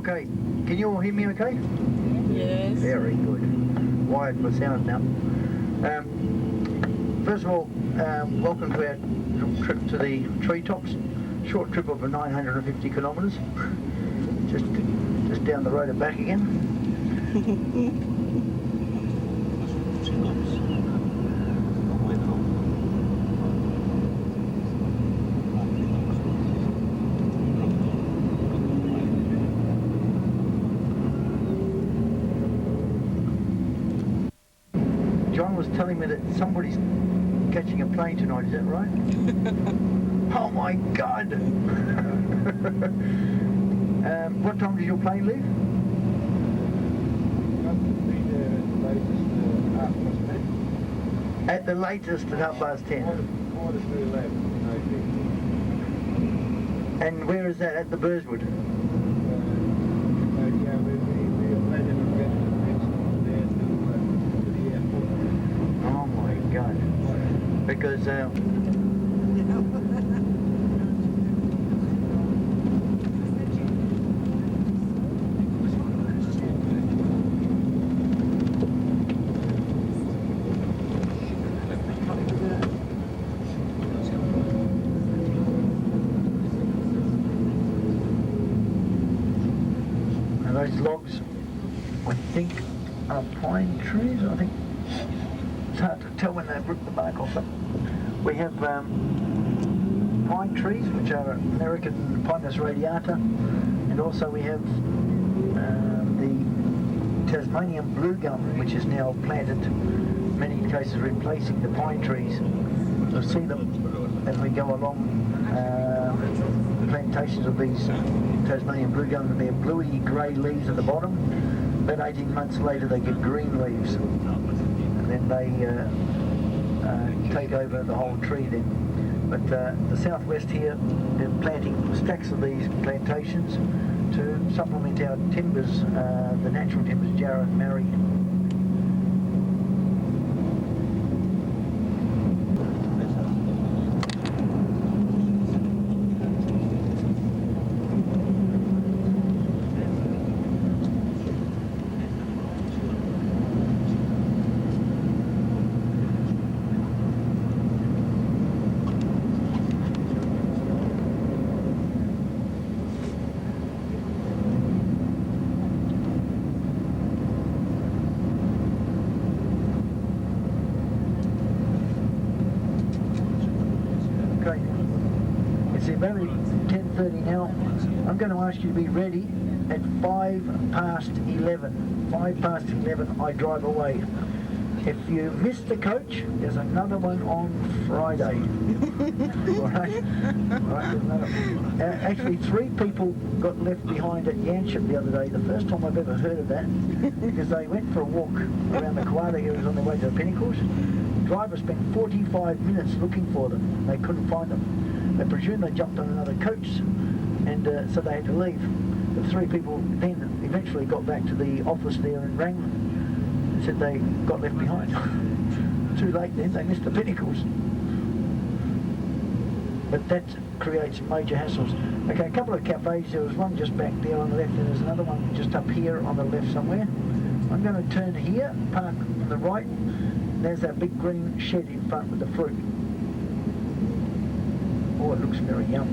Okay, can you all hear me okay? Yes. Very good. Wired for sound now. First of all, welcome to our little trip to the treetops. Short trip of 950 kilometres. Just down the road and back again. John was telling me that somebody's catching a plane tonight, is that right? Oh my God! What time does your plane leave? At the latest at 10:30. And where is that? At the Burswood? Oh my God. Because those logs, I think, are pine trees. I think it's hard to tell when they've ripped the bark off them. We have pine trees, which are American Pinus radiata, and also we have the Tasmanian blue gum, which is now planted, in many cases replacing the pine trees. You'll see them as we go along. Plantations of these Tasmanian blue gum, and they're bluey grey leaves at the bottom. About 18 months later they get green leaves, and then they take over the whole tree then. But the southwest here, they're planting stacks of these plantations to supplement our timbers, the natural timbers, Jarrah and Marri. Okay, it's about 10:30 now. I'm going to ask you to be ready at 11:05. 11:05 I drive away. If you miss the coach, there's another one on Friday. Alright? Actually, 3 people got left behind at Yanchep the other day. The first time I've ever heard of that, because they went for a walk around the Koala Hills on their way to the Pinnacles. The driver spent 45 minutes looking for them. They couldn't find them. They presumed they jumped on another coach, and so they had to leave. The 3 people then eventually got back to the office there and rang them. Said they got left behind. Too late then, they missed the Pinnacles. But that creates major hassles. Okay, a couple of cafes. There was one just back there on the left, and there's another one just up here on the left somewhere. I'm going to turn here, park on the right. There's that big green shed in front with the fruit. Oh, it looks very yum.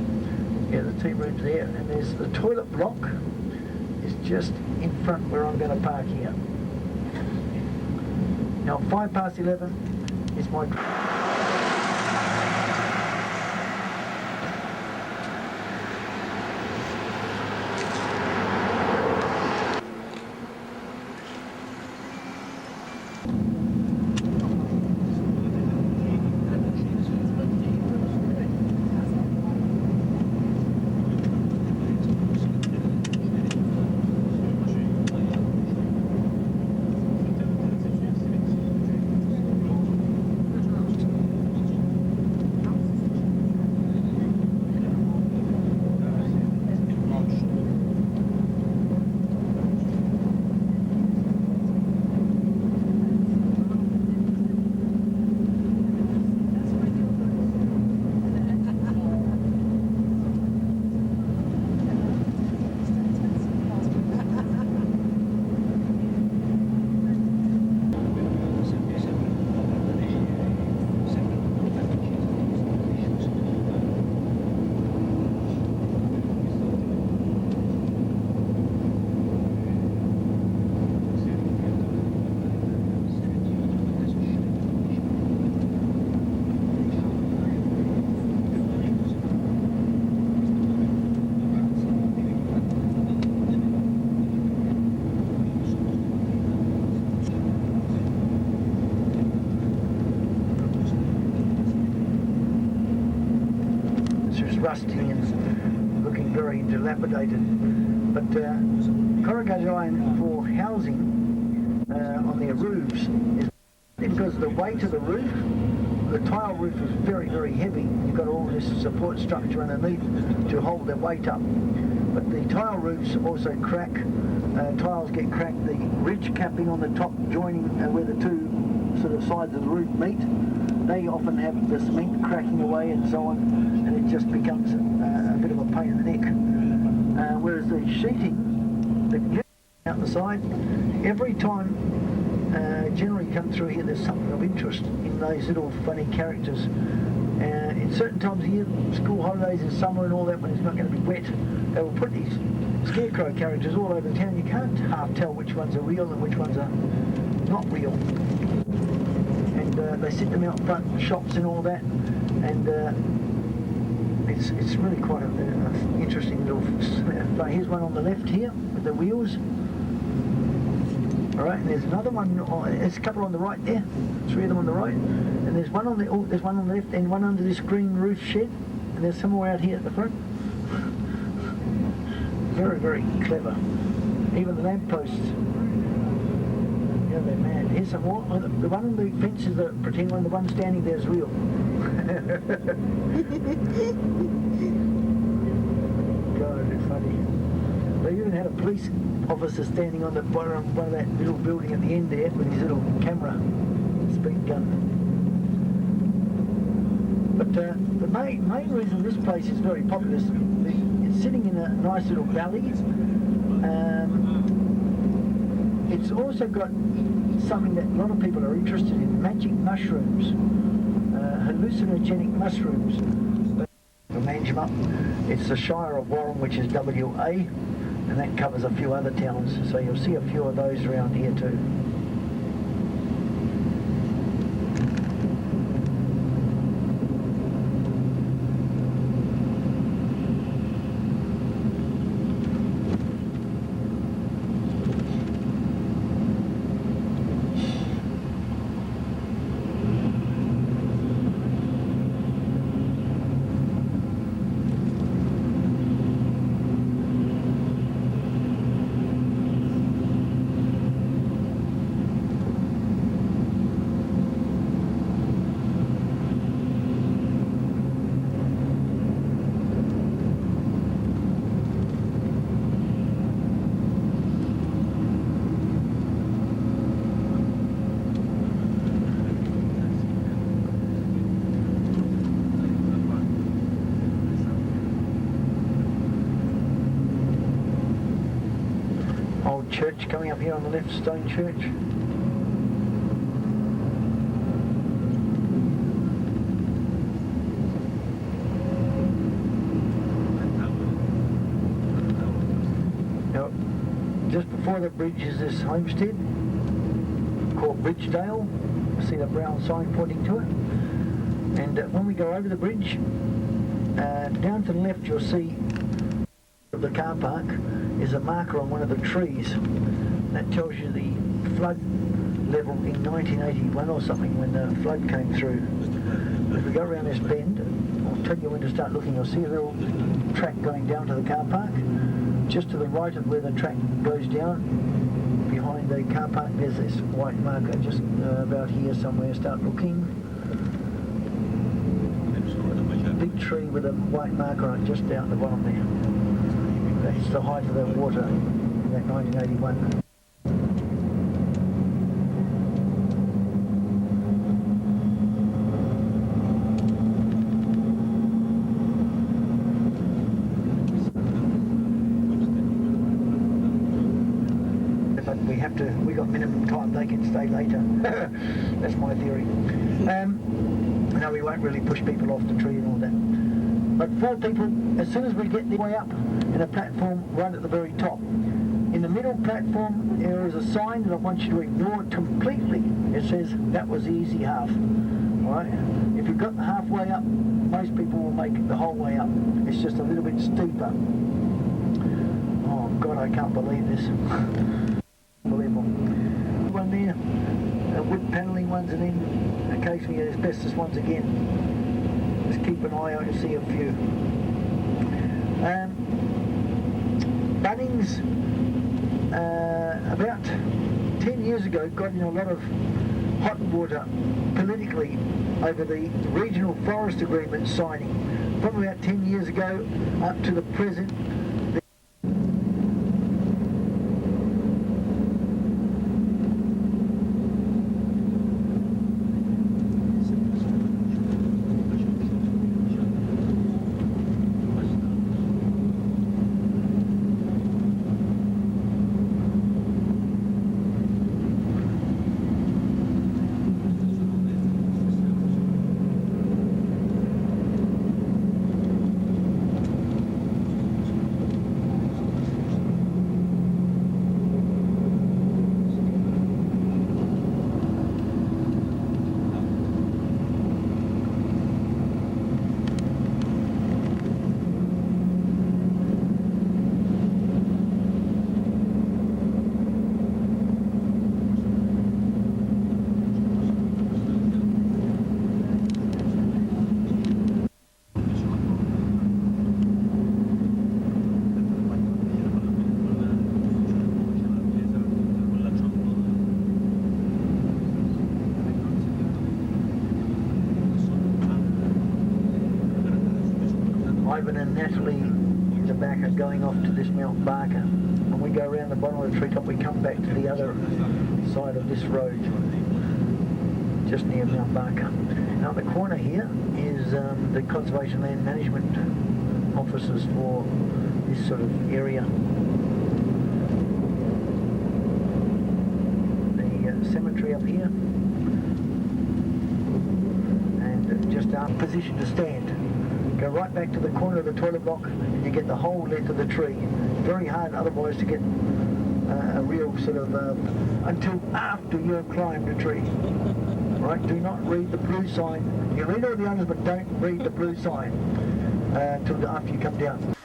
Yeah, the tea room's there, and there's the toilet block is just in front where I'm going to park here. Now 11:05 is my... rusty and looking very dilapidated. But corrugated iron for housing on their roofs is because of the weight of the roof. The tile roof is very, very heavy. You've got all this support structure underneath to hold their weight up. But the tile roofs also crack. Tiles get cracked. The ridge capping on the top joining where the two sort of sides of the roof meet, they often have the cement cracking away and so on, and it just becomes a bit of a pain in the neck. Whereas the sheeting, the out the side, every time generally come through here, there's something of interest in those little funny characters. In certain times of year, school holidays in summer and all that, when it's not going to be wet, they will put these scarecrow characters all over town. You can't half tell which ones are real and which ones are not real. And they sit them out front shops and all that, and it's really quite an interesting little. Here's one on the left here with the wheels. All right, and there's another one. There's a couple on the right there. 3 of them on the right, and there's one on the there's one on the left, and one under this green roof shed, and there's some more out here at the front. Very, very clever. Even the lampposts. Yeah, they're mad. Here's some more. The one on the fence is the pretend one. The one standing there is real. God, it's funny. They even had a police officer standing on the bottom of one of that little building at the end there with his little camera, speed gun. But the main reason this place is very popular is it's sitting in a nice little valley. It's also got something that a lot of people are interested in, magic mushrooms, hallucinogenic mushrooms. To manage them up, it's the Shire of Warren, which is WA, and that covers a few other towns, so you'll see a few of those around here too. Church coming up here on the left, Stone Church. Now, just before the bridge is this homestead called Bridgedale. You see the brown sign pointing to it. And when we go over the bridge, down to the left you'll see the car park is a marker on one of the trees that tells you the flood level in 1981 or something when the flood came through. If we go around this bend, I'll tell you when to start looking. You'll see a little track going down to the car park. Just to the right of where the track goes down, behind the car park, there's this white marker just about here somewhere. Start looking. Big tree with a white marker on it just down the bottom there. That's the height of the water in that 1981. But we got minimum time, they can stay later. That's my theory. No, we won't really push people off the tree and all that. But 4 people, as soon as we get the way up, in a platform right at the very top. In the middle platform, there is a sign that I want you to ignore completely. It says, that was the easy half. All right? If you've got the halfway up, most people will make it the whole way up. It's just a little bit steeper. Oh, God, I can't believe this. Unbelievable. One there, wood panelling ones, and then occasionally asbestos ones again. Just keep an eye out, you'll see a few. Bunnings, about 10 years ago, got in a lot of hot water politically over the regional forest agreement signing. From about 10 years ago up to the present, Ivan and Natalie in the back are going off to this Mount Barker. When we go around the bottom of the treetop, we come back to the other side of this road, just near Mount Barker. Now the corner here is the Conservation Land Management offices for this sort of area. The cemetery up here, and just our position to stand. Go right back to the corner of the toilet block and you get the whole length of the tree. Very hard otherwise to get a real sort of, until after you've climbed the tree. Right, do not read the blue sign. You read all the others but don't read the blue sign until after you come down.